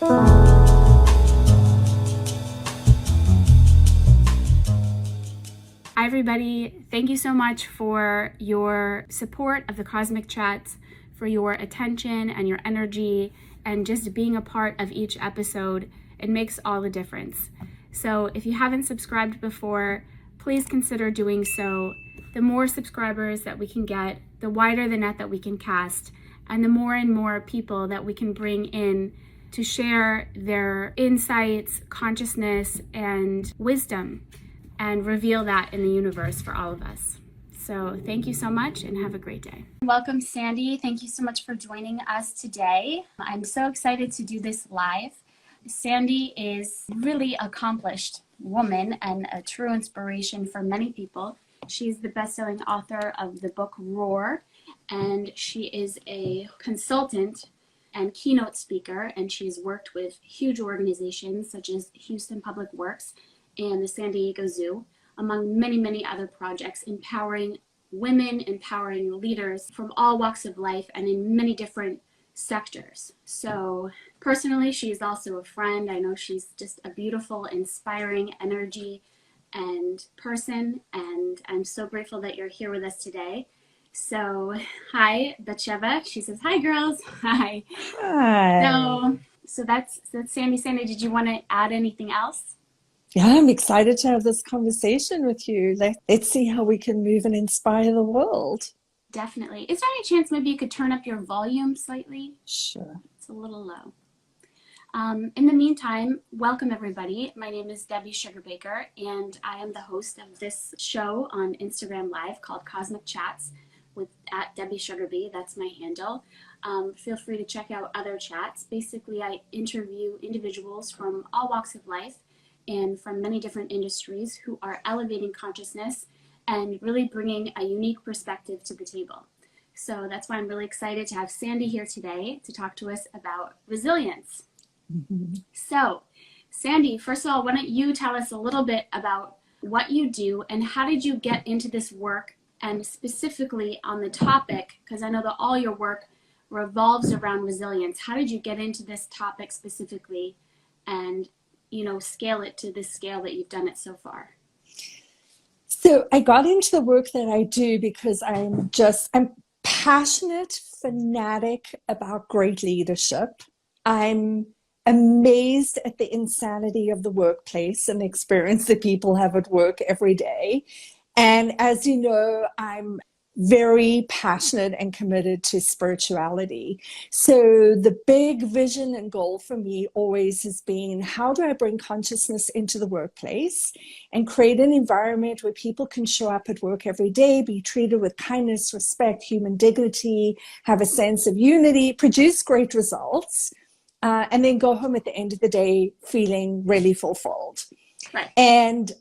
Hi, everybody. Thank you so much for your support of the Cosmic Chats, for your attention and your energy, and just being a part of each episode. It makes all the difference. So if you haven't subscribed before, please consider doing so. The more subscribers that we can get, the wider the net that we can cast, and the more and more people that we can bring in to share their insights, consciousness, and wisdom, and reveal that in the universe for all of us. So thank you so much and have a great day. Welcome, Sandy. Thank you so much for joining us today. I'm so excited to do this live. Sandy is a really accomplished woman and a true inspiration for many people. She's the best-selling author of the book Roar, and she is a consultant and keynote speaker, and she's worked with huge organizations such as Houston Public Works and the San Diego Zoo, among many, many other projects, empowering women, empowering leaders from all walks of life and in many different sectors. So personally, she's also a friend. I know she's just a beautiful, inspiring energy and person, and I'm so grateful that you're here with us today. So hi, Batsheva. She says, hi, girls. Hi. Hi. So that's Sandy. Sandy, did you want to add anything else? Yeah, I'm excited to have this conversation with you. Let's see how we can move and inspire the world. Definitely. Is there any chance maybe you could turn up your volume slightly? Sure. It's a little low. In the meantime, welcome everybody. My name is Debbie Sugarbaker, and I am the host of this show on Instagram Live called Cosmic Chats with @DebbieSugarBee. That's my handle. Feel free to check out other chats. Basically, I interview individuals from all walks of life and from many different industries who are elevating consciousness and really bringing a unique perspective to the table. So that's why I'm really excited to have Sandy here today to talk to us about resilience. Mm-hmm. So, Sandy, first of all, why don't you tell us a little bit about what you do and how did you get into this work, and specifically on the topic, because I know that all your work revolves around resilience. How did you get into this topic specifically and scale it to the scale that you've done it so far? So I got into the work that I do because I'm passionate, fanatic about great leadership. I'm amazed at the insanity of the workplace and the experience that people have at work every day. And as you know, I'm very passionate and committed to spirituality. So the big vision and goal for me always has been, how do I bring consciousness into the workplace and create an environment where people can show up at work every day, be treated with kindness, respect, human dignity, have a sense of unity, produce great results, and then go home at the end of the day feeling really fulfilled. Right. And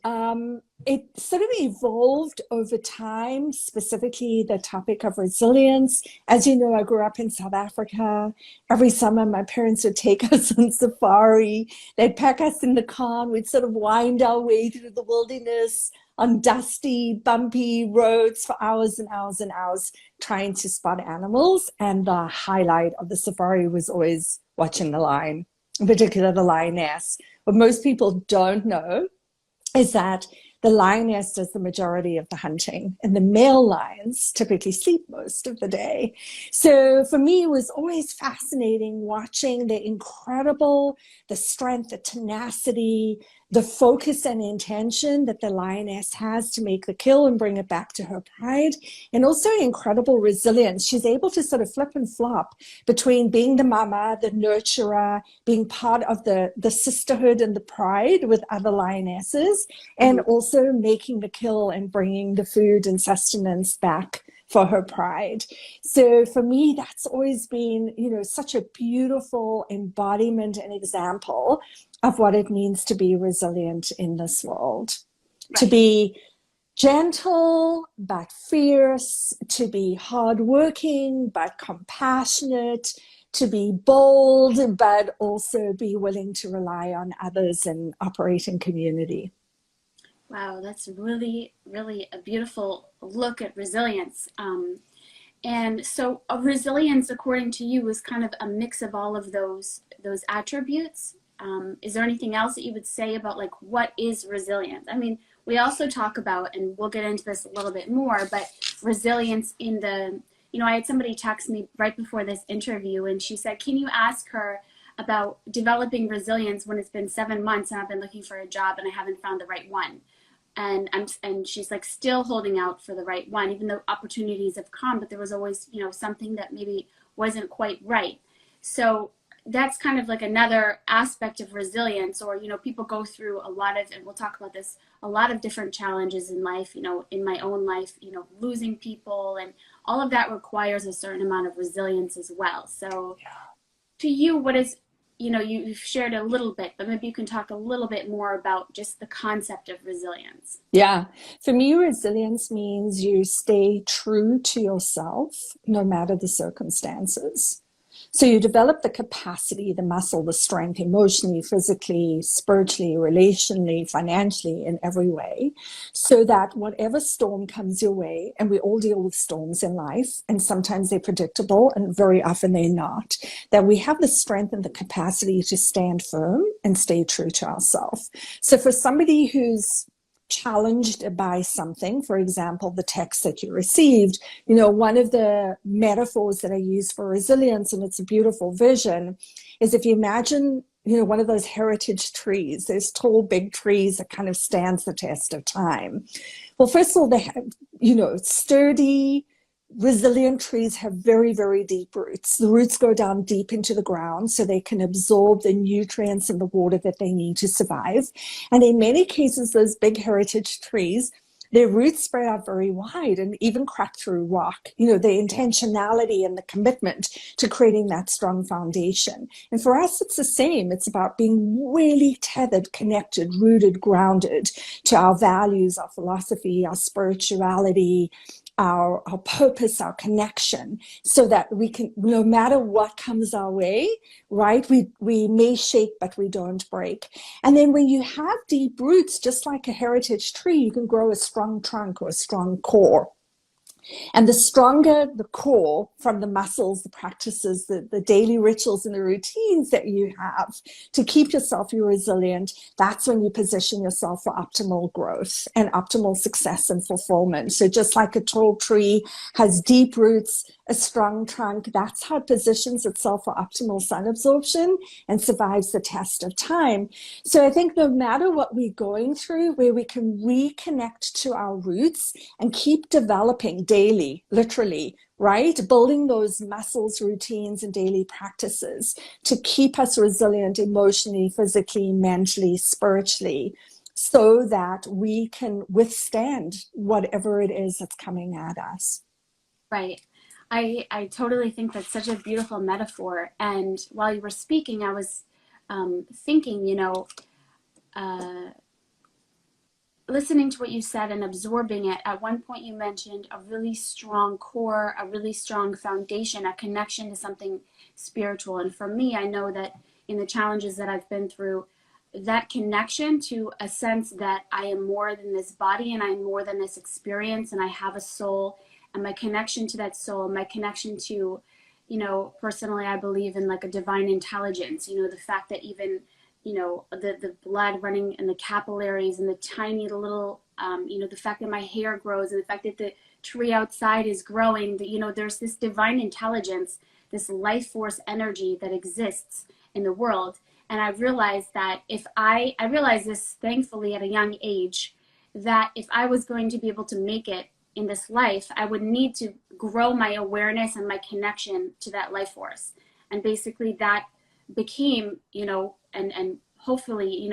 it sort of evolved over time, specifically the topic of resilience. As you know, I grew up in South Africa. Every summer, my parents would take us on safari. They'd pack us in the car, and we'd sort of wind our way through the wilderness on dusty, bumpy roads for hours and hours and hours, trying to spot animals. And the highlight of the safari was always watching the lion, in particular the lioness. What most people don't know is that the lioness does the majority of the hunting, and the male lions typically sleep most of the day. So for me, it was always fascinating watching the strength, the tenacity, the focus and intention that the lioness has to make the kill and bring it back to her pride, and also incredible resilience. She's able to sort of flip and flop between being the mama, the nurturer, being part of the sisterhood and the pride with other lionesses, and also making the kill and bringing the food and sustenance back for her pride. So for me, that's always been, such a beautiful embodiment and example of what it means to be resilient in this world. Right. To be gentle but fierce, to be hardworking but compassionate, to be bold but also be willing to rely on others and operate in community. Wow, that's really, really a beautiful look at resilience. And so resilience, according to you, is kind of a mix of all of those attributes. Is there anything else that you would say about like what is resilience? I mean, we also talk about, and we'll get into this a little bit more, but resilience in the, I had somebody text me right before this interview, and she said, can you ask her about developing resilience when it's been 7 months and I've been looking for a job and I haven't found the right one? And she's like still holding out for the right one, even though opportunities have come, but there was always, something that maybe wasn't quite right. So that's kind of like another aspect of resilience. Or, people go through a lot of, and we'll talk about this, a lot of different challenges in life, in my own life, losing people, and all of that requires a certain amount of resilience as well. So to you, what is, you've shared a little bit, but maybe you can talk a little bit more about just the concept of resilience. Yeah. For me, resilience means you stay true to yourself no matter the circumstances. So you develop the capacity, the muscle, the strength, emotionally, physically, spiritually, relationally, financially, in every way, so that whatever storm comes your way, and we all deal with storms in life, and sometimes they're predictable and very often they're not, that we have the strength and the capacity to stand firm and stay true to ourselves. So for somebody who's challenged by something, for example, the text that you received, one of the metaphors that I use for resilience, and it's a beautiful vision, is if you imagine, one of those heritage trees, those tall, big trees that kind of stands the test of time. Well, first of all, they have, sturdy, resilient trees have very, very deep roots. The roots go down deep into the ground so they can absorb the nutrients and the water that they need to survive. And in many cases, those big heritage trees, their roots spread out very wide and even crack through rock. The intentionality and the commitment to creating that strong foundation. And for us, it's the same. It's about being really tethered, connected, rooted, grounded to our values, our philosophy, our spirituality, our purpose, our connection, so that we can, no matter what comes our way, right, we may shake, but we don't break. And then when you have deep roots, just like a heritage tree, you can grow a strong trunk or a strong core. And the stronger the core from the muscles, the practices, the daily rituals and the routines that you have to keep yourself resilient, that's when you position yourself for optimal growth and optimal success and fulfillment. So just like a tall tree has deep roots, a strong trunk, that's how it positions itself for optimal sun absorption and survives the test of time. So I think no matter what we're going through, where we can reconnect to our roots and keep developing daily, literally, right? Building those muscles, routines, and daily practices to keep us resilient emotionally, physically, mentally, spiritually, so that we can withstand whatever it is that's coming at us. Right. I totally think that's such a beautiful metaphor. And while you were speaking, I was thinking, listening to what you said and absorbing it. At one point you mentioned a really strong core, a really strong foundation, a connection to something spiritual. And for me, I know that in the challenges that I've been through, that connection to a sense that I am more than this body and I'm more than this experience and I have a soul, and my connection to that soul, my connection to, personally, I believe in like a divine intelligence, the fact that even, the blood running in the capillaries and the tiny little, the fact that my hair grows and the fact that the tree outside is growing, that, there's this divine intelligence, this life force energy that exists in the world. And I realized that I realized this thankfully at a young age, that if I was going to be able to make it in this life, I would need to grow my awareness and my connection to that life force. And basically that became, and hopefully,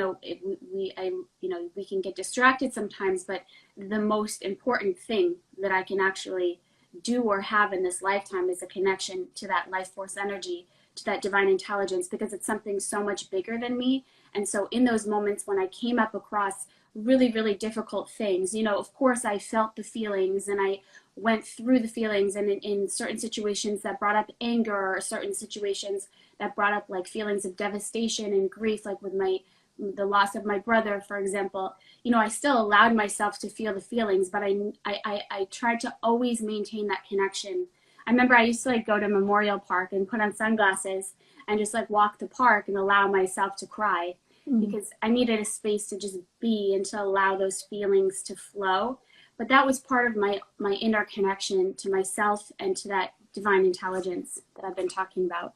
we can get distracted sometimes, but the most important thing that I can actually do or have in this lifetime is a connection to that life force energy, to that divine intelligence, because it's something so much bigger than me. And so in those moments when I came up across really, really difficult things, of course I felt the feelings and I went through the feelings, and in certain situations that brought up anger, or certain situations that brought up like feelings of devastation and grief, like with the loss of my brother, for example, I still allowed myself to feel the feelings, but I tried to always maintain that connection. I remember I used to like go to Memorial Park and put on sunglasses and just like walk the park and allow myself to cry because I needed a space to just be and to allow those feelings to flow. But that was part of my inner connection to myself and to that divine intelligence that I've been talking about.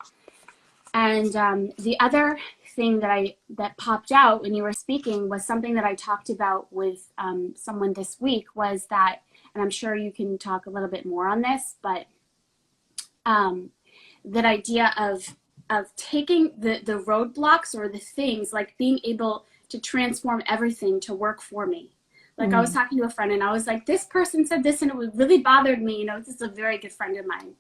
And the other thing that popped out when you were speaking was something that I talked about with someone this week was that, and I'm sure you can talk a little bit more on this, but that idea of taking the roadblocks or the things, like being able to transform everything to work for me. Like I was talking to a friend and I was like, this person said this and it really bothered me. You know, this is a very good friend of mine.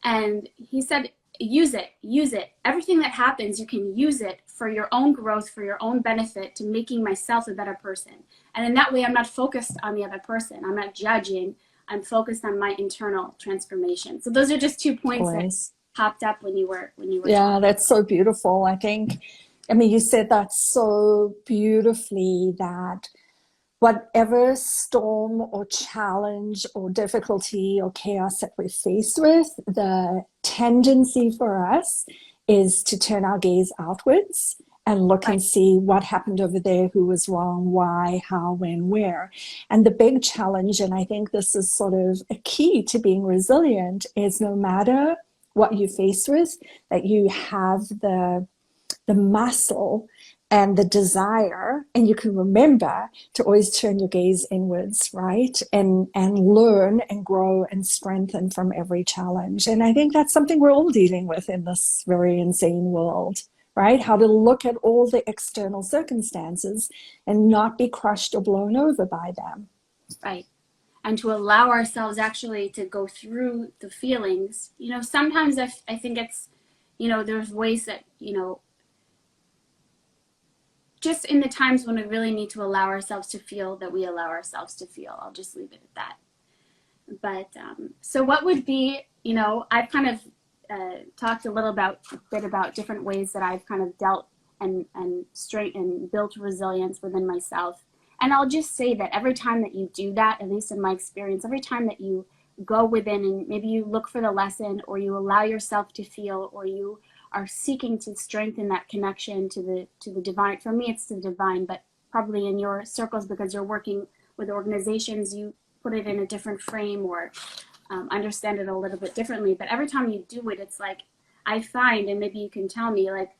And he said, use it. Everything that happens, you can use it for your own growth, for your own benefit, to making myself a better person. And in that way, I'm not focused on the other person. I'm not judging. I'm focused on my internal transformation. So those are just 2 points that popped up when you were Yeah, talking. that's so beautiful. I mean, you said that so beautifully, that whatever storm or challenge or difficulty or chaos that we're faced with, the tendency for us is to turn our gaze outwards and look and see what happened over there, who was wrong, why, how, when, where. And the big challenge, and I think this is sort of a key to being resilient, is no matter what you face with, that you have the muscle and the desire, and you can remember to always turn your gaze inwards, right? And learn and grow and strengthen from every challenge. And I think that's something we're all dealing with in this very insane world, right? How to look at all the external circumstances and not be crushed or blown over by them. Right. And to allow ourselves actually to go through the feelings. You know, sometimes I think it's, you know, there's ways that, you know, just in the times when we really need to allow ourselves to feel, that we allow ourselves to feel. I'll just leave it at that. But so what would be, you know, I've kind of talked a bit about different ways that I've kind of dealt and built resilience within myself. And I'll just say that every time that you do that, at least in my experience, every time that you go within and maybe you look for the lesson, or you allow yourself to feel, or you are seeking to strengthen that connection to the divine. For me, it's to the divine, but probably in your circles, because you're working with organizations, you put it in a different frame or understand it a little bit differently. But every time you do it, it's like I find, and maybe you can tell me, like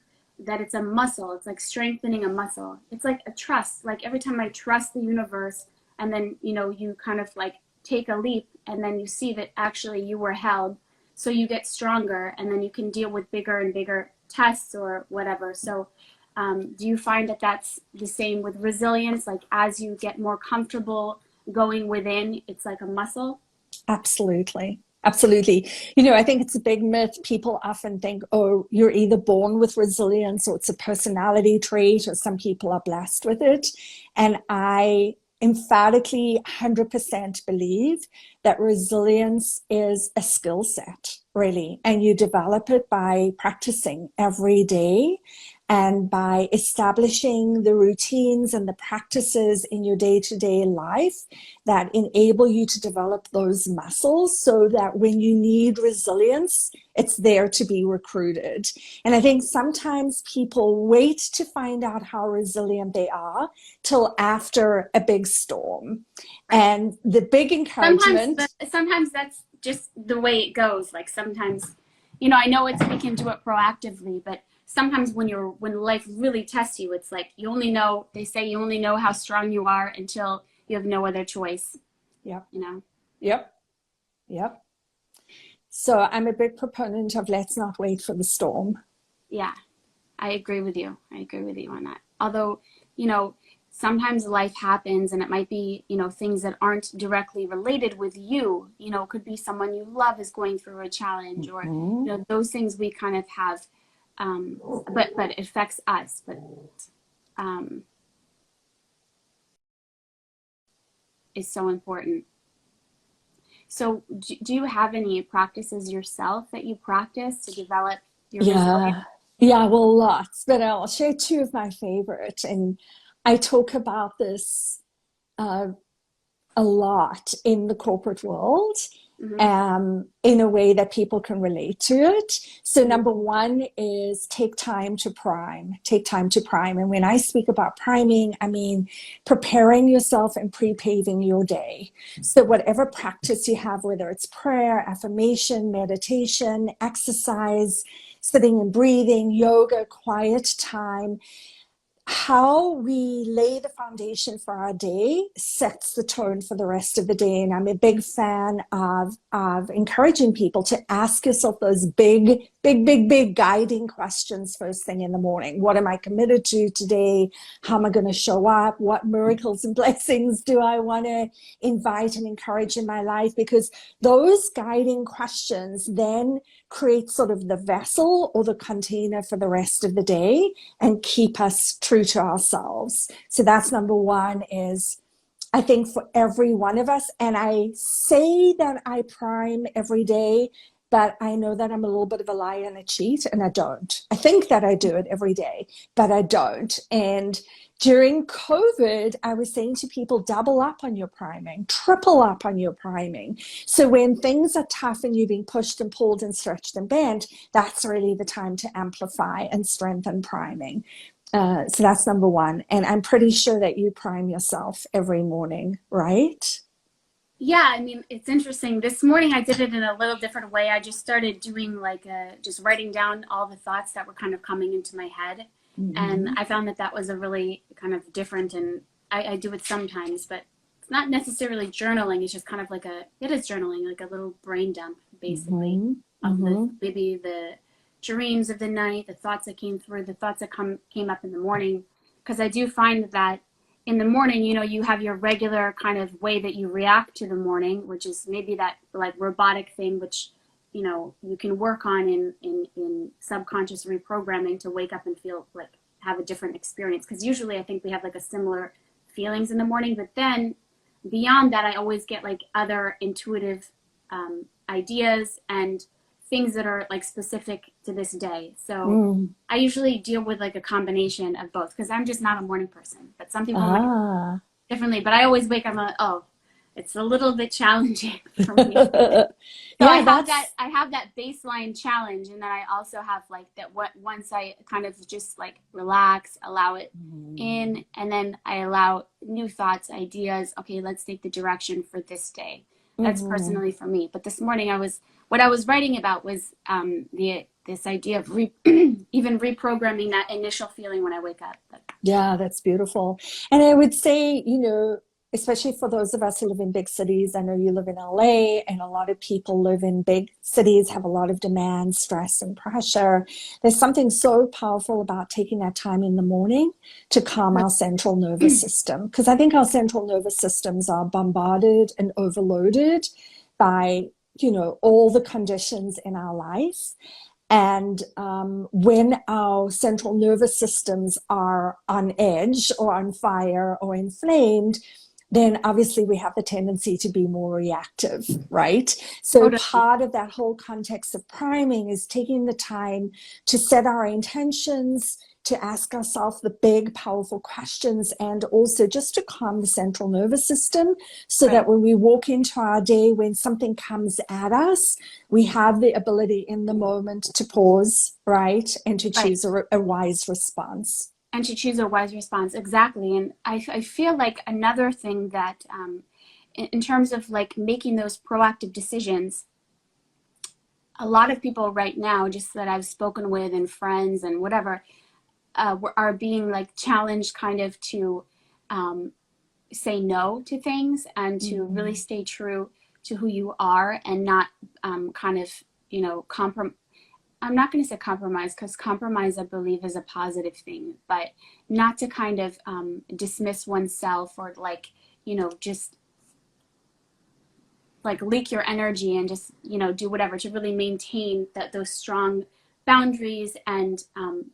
that it's a muscle. It's like strengthening a muscle. It's like a trust. Like every time I trust the universe, and then, you know, you kind of like take a leap, and then you see that actually you were held. So you get stronger, and then you can deal with bigger and bigger tests or whatever. So do you find that that's the same with resilience? Like as you get more comfortable going within, it's like a muscle? Absolutely. Absolutely. You know, I think it's a big myth. People often think, oh, you're either born with resilience or it's a personality trait, or some people are blessed with it. And I emphatically 100% believe that resilience is a skill set, really. And you develop it by practicing every day and by establishing the routines and the practices in your day-to-day life that enable you to develop those muscles, so that when you need resilience, it's there to be recruited. And I think sometimes people wait to find out how resilient they are till after a big storm. And the big encouragement... Sometimes that's just the way it goes. Like sometimes, you know, I know we can do it proactively, but sometimes when life really tests you, it's like they say you only know how strong you are until you have no other choice. Yeah. You know? Yep. So I'm a big proponent of let's not wait for the storm. Yeah, I agree with you. On that. Although, you know, sometimes life happens and it might be, you know, things that aren't directly related with you. You know, it could be someone you love is going through a challenge, or, you know, those things we kind of have, but it affects us. But is so important. So do you have any practices yourself that you practice to develop your resilience? Yeah, well, lots, but I'll share two of my favorite. And I talk about this a lot in the corporate world. Mm-hmm. in a way that people can relate to it. So Mm-hmm. number one is take time to prime, take time to prime. And when I speak about priming, I mean preparing yourself and pre-paving your day. So whatever practice you have, whether it's prayer, affirmation, meditation, exercise, sitting and breathing, yoga, quiet time, how we lay the foundation for our day sets the tone for the rest of the day. And I'm a big fan of encouraging people to ask yourself those big guiding questions first thing in the morning. What am I committed to today? How am I going to show up? What miracles and blessings do I want to invite and encourage in my life? Because those guiding questions then create sort of the vessel or the container for the rest of the day and keep us true to ourselves. So that's number one is I think for every one of us, and I say that I prime every day, but I know that I'm a little bit of a liar and a cheat, and I don't. I think that I do it every day, but I don't. And during COVID, I was saying to people, double up on your priming, triple up on your priming. So when things are tough and you're being pushed and pulled and stretched and bent, that's really the time to amplify and strengthen priming. So that's number one. And I'm pretty sure that you prime yourself every morning, right? Yeah, I mean, it's interesting. This morning I did it in a little different way. I just started doing just writing down all the thoughts that were kind of coming into my head. And Mm-hmm. I found that that was a really kind of different, and I do it sometimes, but it's not necessarily journaling. It's just kind of it is journaling, like a little brain dump, basically, Mm-hmm. of Mm-hmm. maybe the dreams of the night, the thoughts that came through, the thoughts that came up in the morning. Because I do find that in the morning, you have your regular kind of way that you react to the morning, which is maybe that like robotic thing, which, you can work on in subconscious reprogramming to wake up and feel like have a different experience. Because usually I think we have like a similar feelings in the morning, but then beyond that, I always get like other intuitive ideas and things that are like specific to this day. So Mm. I usually deal with like a combination of both because I'm just not a morning person, but some people might Ah. differently. But I always wake up like, oh, it's a little bit challenging for me. So Yeah, that's I have that baseline challenge, and then I also have like that what once I kind of just like relax, allow it in, and then I allow new thoughts, ideas. Okay, let's take the direction for this day. That's mhm. personally for me. But this morning what I was writing about was this idea of even reprogramming that initial feeling when I wake up. Yeah, that's beautiful. And I would say, especially for those of us who live in big cities, I know you live in LA, and a lot of people live in big cities, have a lot of demand, stress, and pressure. There's something so powerful about taking that time in the morning to calm our central nervous system. Because I think our central nervous systems are bombarded and overloaded by, all the conditions in our life. And when our central nervous systems are on edge or on fire or inflamed, then obviously we have the tendency to be more reactive, right? So Totally. part of that whole context of priming is taking the time to set our intentions, to ask ourselves the big, powerful questions, and also just to calm the central nervous system so that Right. when we walk into our day, when something comes at us, we have the ability in the moment to pause, right? And to Right. choose a wise response. And to choose a wise response. Exactly. And I feel like another thing that, in terms of like making those proactive decisions, a lot of people right now, just that I've spoken with and friends and whatever, are being like challenged kind of to say no to things and to really Mm-hmm. stay true to who you are and not kind of, I'm not going to say compromise because compromise, I believe, is a positive thing, but not to kind of dismiss oneself or like, just like leak your energy and just, do whatever to really maintain those strong boundaries and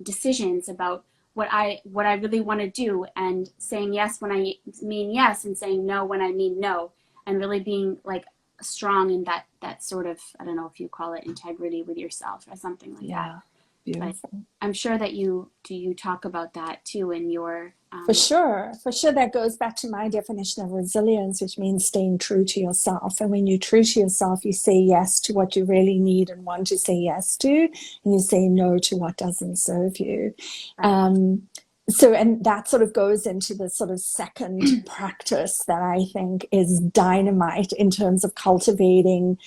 decisions about what I really want to do and saying yes when I mean yes and saying no when I mean no and really being like strong in that sort of, I don't know if you call it integrity with yourself or something like that. Yeah. But Beautiful. I'm sure that you talk about that too in your For sure. For sure. That goes back to my definition of resilience, which means staying true to yourself. And when you're true to yourself, you say yes to what you really need and want to say yes to, and you say no to what doesn't serve you. right. And that sort of goes into the sort of second practice that I think is dynamite in terms of cultivating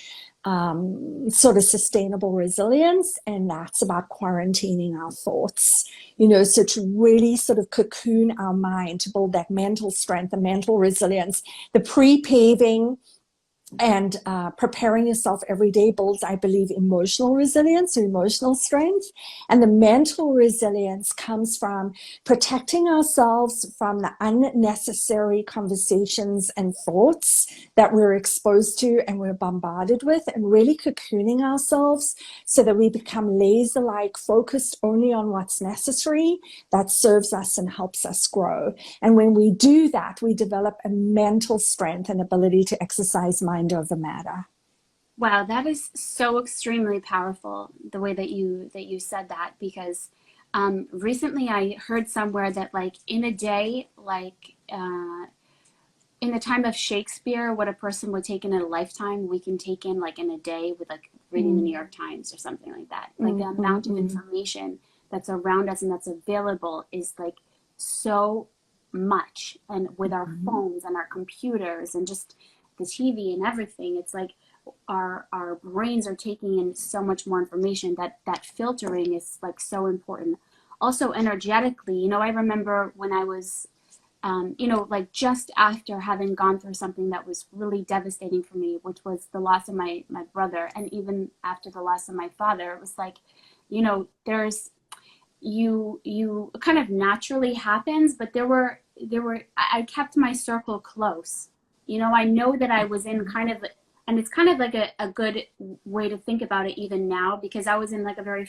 sort of sustainable resilience, and that's about quarantining our thoughts. So to really sort of cocoon our mind, to build that mental strength, the mental resilience, the pre-paving and preparing yourself every day builds, I believe, emotional resilience or emotional strength. And the mental resilience comes from protecting ourselves from the unnecessary conversations and thoughts that we're exposed to and we're bombarded with, and really cocooning ourselves so that we become laser-like, focused only on what's necessary, that serves us and helps us grow. And when we do that, we develop a mental strength and ability to exercise mind over matter. Wow, that is so extremely powerful, the way that you said that, because recently I heard somewhere that like in a day, like in the time of Shakespeare, what a person would take in a lifetime, we can take in like in a day with like reading the New York Times or something like that. Like the amount of information that's around us and that's available is like so much. And with our phones and our computers and just the TV and everything, it's like our brains are taking in so much more information that filtering is like so important. Also energetically, I remember when I was like just after having gone through something that was really devastating for me, which was the loss of my brother, and even after the loss of my father, it was like, there's you kind of naturally happens, but there were I kept my circle close. I know that I was in kind of, and it's kind of like a good way to think about it even now, because I was in like a very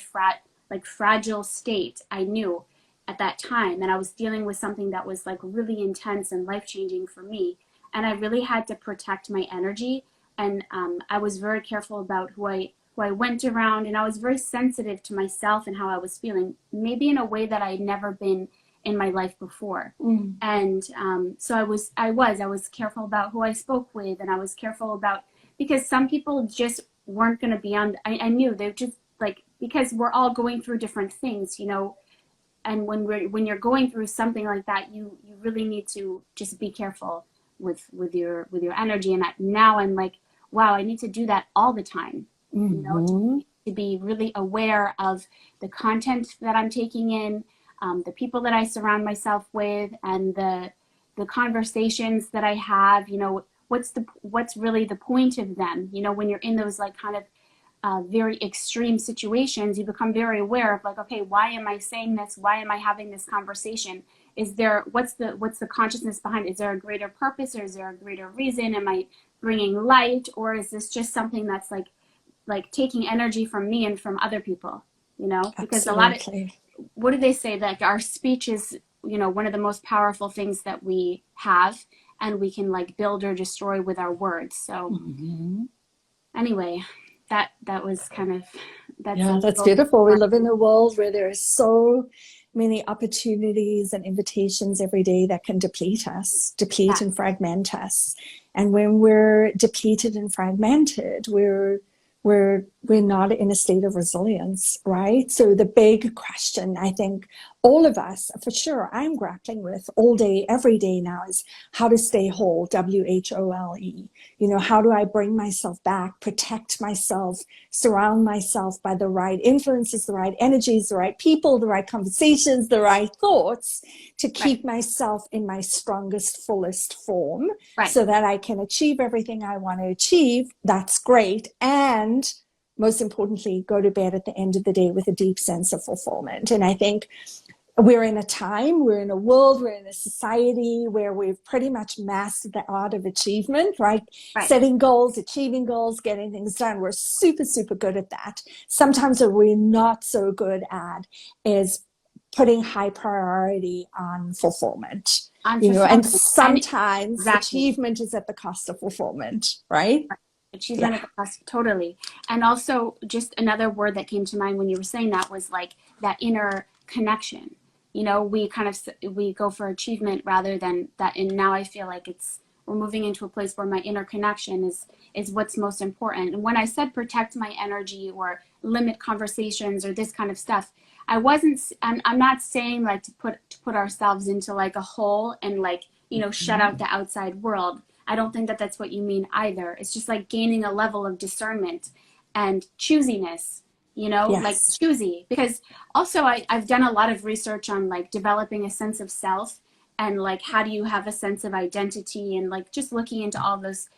fragile state. I knew at that time, and I was dealing with something that was like really intense and life-changing for me, and I really had to protect my energy. And I was very careful about who I went around, and I was very sensitive to myself and how I was feeling, maybe in a way that I'd never been in my life before. And so I was careful about who I spoke with, and I was careful about, because some people just weren't going to be on. I knew they're just like, because we're all going through different things, and when you're going through something like that, you really need to just be careful with your energy. And now I'm like, wow, I need to do that all the time, to be really aware of the content that I'm taking in, the people that I surround myself with, and the conversations that I have. What's really the point of them? When you're in those like kind of very extreme situations, you become very aware of like, okay, why am I saying this? Why am I having this conversation? What's the consciousness behind it? Is there a greater purpose, or is there a greater reason? Am I bringing light, or is this just something that's like taking energy from me and from other people? Because Absolutely. a lot of, what do they say? Like our speech is, one of the most powerful things that we have, and we can like build or destroy with our words. So anyway, that was kind of, that's beautiful. We live in a world where there are so many opportunities and invitations every day that can deplete and fragment us. And when we're depleted and fragmented, we're not in a state of resilience, right? So the big question, I think all of us, for sure, I'm grappling with all day, every day now, is how to stay whole, WHOLE. How do I bring myself back, protect myself, surround myself by the right influences, the right energies, the right people, the right conversations, the right thoughts, to keep myself in my strongest, fullest form, so that I can achieve everything I want to achieve. That's great. And most importantly, go to bed at the end of the day with a deep sense of fulfillment. And I think we're in a world, we're in a society where we've pretty much mastered the art of achievement, right? Setting goals, achieving goals, getting things done. We're super, super good at that. Sometimes what we're not so good at is putting high priority on fulfillment. And sometimes achievement is at the cost of fulfillment, right? Achievement at the cost, totally. And also, just another word that came to mind when you were saying that was like that inner connection. You know, we go for achievement rather than that. And now I feel like we're moving into a place where my inner connection is what's most important. And when I said protect my energy or limit conversations or this kind of stuff, I'm not saying like to put ourselves into like a hole and like, you know, shut out the outside world. I don't think that that's what you mean either. It's just like gaining a level of discernment and choosiness, you know, like Yes. choosy. Because also I've done a lot of research on like developing a sense of self and like how do you have a sense of identity, and like just looking into all those,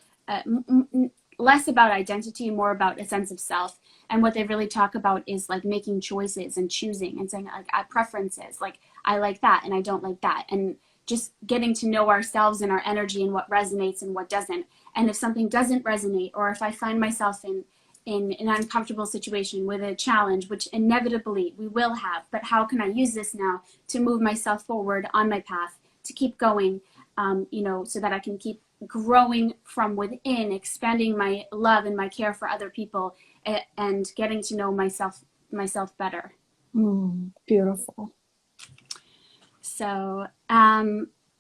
less about identity, more about a sense of self. And what they really talk about is like making choices and choosing and saying like preferences, like I like that and I don't like that. And just getting to know ourselves and our energy and what resonates and what doesn't. And if something doesn't resonate, or if I find myself in an uncomfortable situation with a challenge, which inevitably we will have, but how can I use this now to move myself forward on my path, to keep going, you know, so that I can keep growing from within, expanding my love and my care for other people, and getting to know myself better. Beautiful. So,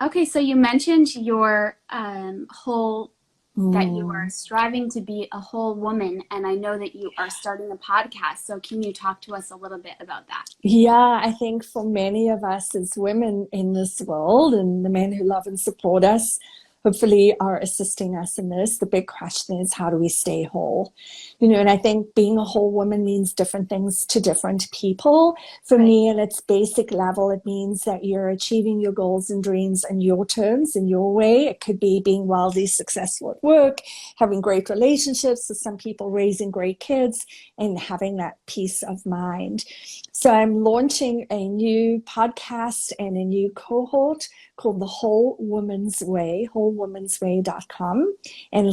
okay, so you mentioned your whole, that you are striving to be a whole woman, and I know that you are starting a podcast. So can you talk to us a little bit about that? Yeah, I think for many of us as women in this world, and the men who love and support us, hopefully are assisting us in this, the big question is, how do we stay whole? You know, and I think being a whole woman means different things to different people. For me, at its basic level, it means that you're achieving your goals and dreams in your terms, in your way. It could be being wildly successful at work, having great relationships with some people, raising great kids, and having that peace of mind. So I'm launching a new podcast and a new cohort called The Whole Woman's Way, wholewomansway.com. And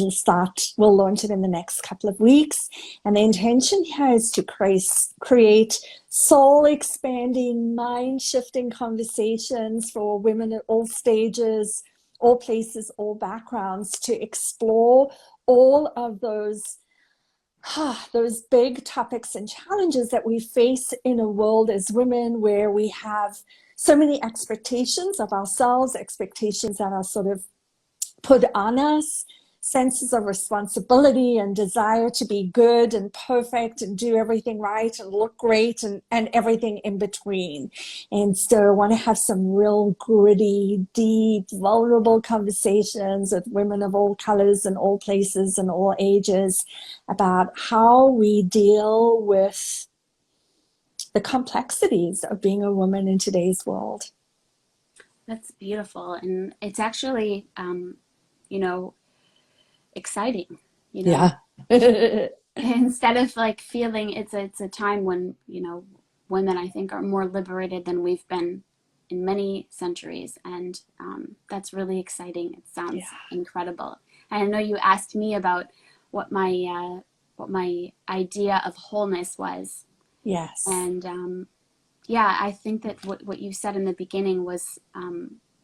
we'll launch it in the next couple of weeks. And the intention here is to create soul expanding, mind shifting conversations for women at all stages, all places, all backgrounds, to explore all of those big topics and challenges that we face in a world as women, where we have so many expectations of ourselves, expectations that are sort of put on us, senses of responsibility and desire to be good and perfect and do everything right and look great, and everything in between. And so I want to have some real gritty, deep, vulnerable conversations with women of all colors and all places and all ages about how we deal with the complexities of being a woman in today's world. That's beautiful. And it's actually, you know, exciting, you know. Yeah. Instead of like feeling it's a time when, you know, women I think are more liberated than we've been in many centuries, and that's really exciting. It sounds incredible. And I know you asked me about what my idea of wholeness was. Yes. And yeah, I think that what you said in the beginning was,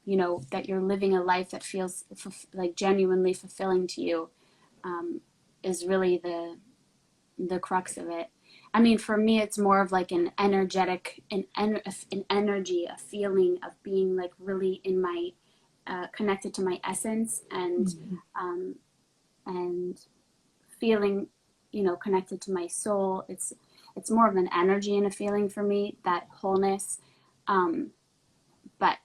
you know, that you're living a life that feels like genuinely fulfilling to you, is really the crux of it. I mean, for me, it's more of like an energetic, an energy, a feeling of being like really in my, connected to my essence, and feeling, you know, connected to my soul. It's more of an energy and a feeling for me, that wholeness. But,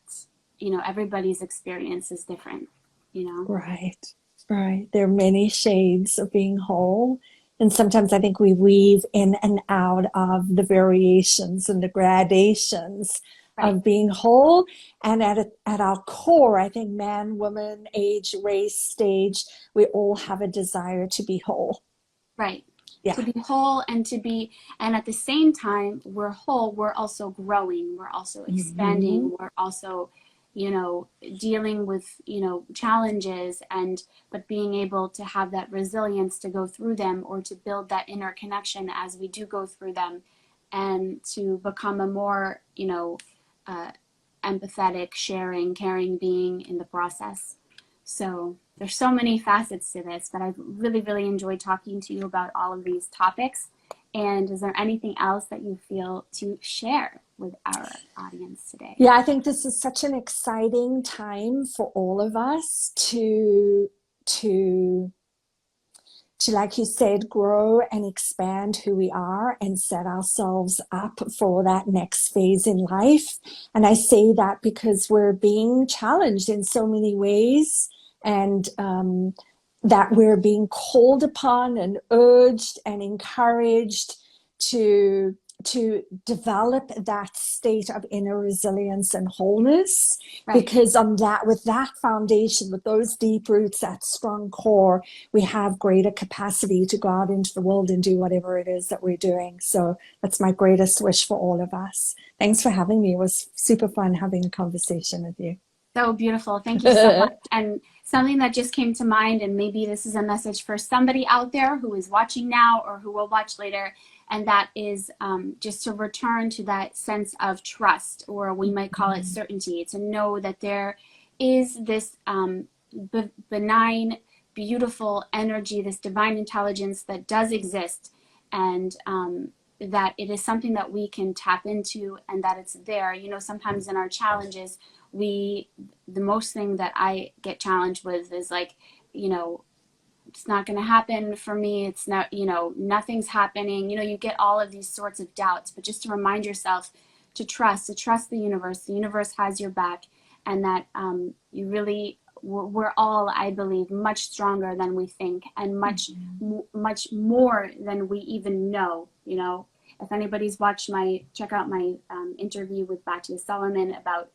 you know, everybody's experience is different, you know? Right. There are many shades of being whole. And sometimes I think we weave in and out of the variations and the gradations of being whole. And at our core, I think man, woman, age, race, stage, we all have a desire to be whole. Right. Yeah. To be whole, and at the same time, we're whole, we're also growing, we're also expanding, we're also, you know, dealing with, you know, challenges, but being able to have that resilience to go through them, or to build that inner connection as we do go through them, and to become a more, you know, empathetic, sharing, caring being in the process. So there's so many facets to this, but I've really, really enjoyed talking to you about all of these topics. And is there anything else that you feel to share with our audience today? Yeah, I think this is such an exciting time for all of us to like you said, grow and expand who we are and set ourselves up for that next phase in life. And I say that because we're being challenged in so many ways, and that we're being called upon and urged and encouraged to develop that state of inner resilience and wholeness. Right. Because on that, with that foundation, with those deep roots, that strong core, we have greater capacity to go out into the world and do whatever it is that we're doing. So that's my greatest wish for all of us. Thanks for having me. It was super fun having a conversation with you. So beautiful. Thank you so much. And something that just came to mind, and maybe this is a message for somebody out there who is watching now or who will watch later, and that is just to return to that sense of trust, or we might call it certainty, to know that there is this benign, beautiful energy, this divine intelligence that does exist, and that it is something that we can tap into, and that it's there. You know, sometimes in our challenges, the most thing that I get challenged with is like, you know, it's not going to happen for me. It's not, you know, nothing's happening. You know, you get all of these sorts of doubts, but just to remind yourself to trust the universe. The universe has your back, and that you really, we're all, I believe, much stronger than we think, and much more than we even know. You know, if anybody's watched check out my interview with Batya Solomon about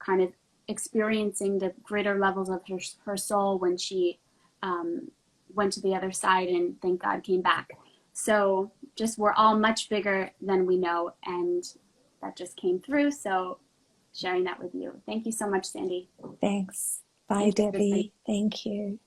kind of experiencing the greater levels of her soul when she went to the other side, and thank God came back. So just, we're all much bigger than we know, and that just came through. So sharing that with you. Thank you so much, Sandy. Thanks. Bye, Debbie. Thank you.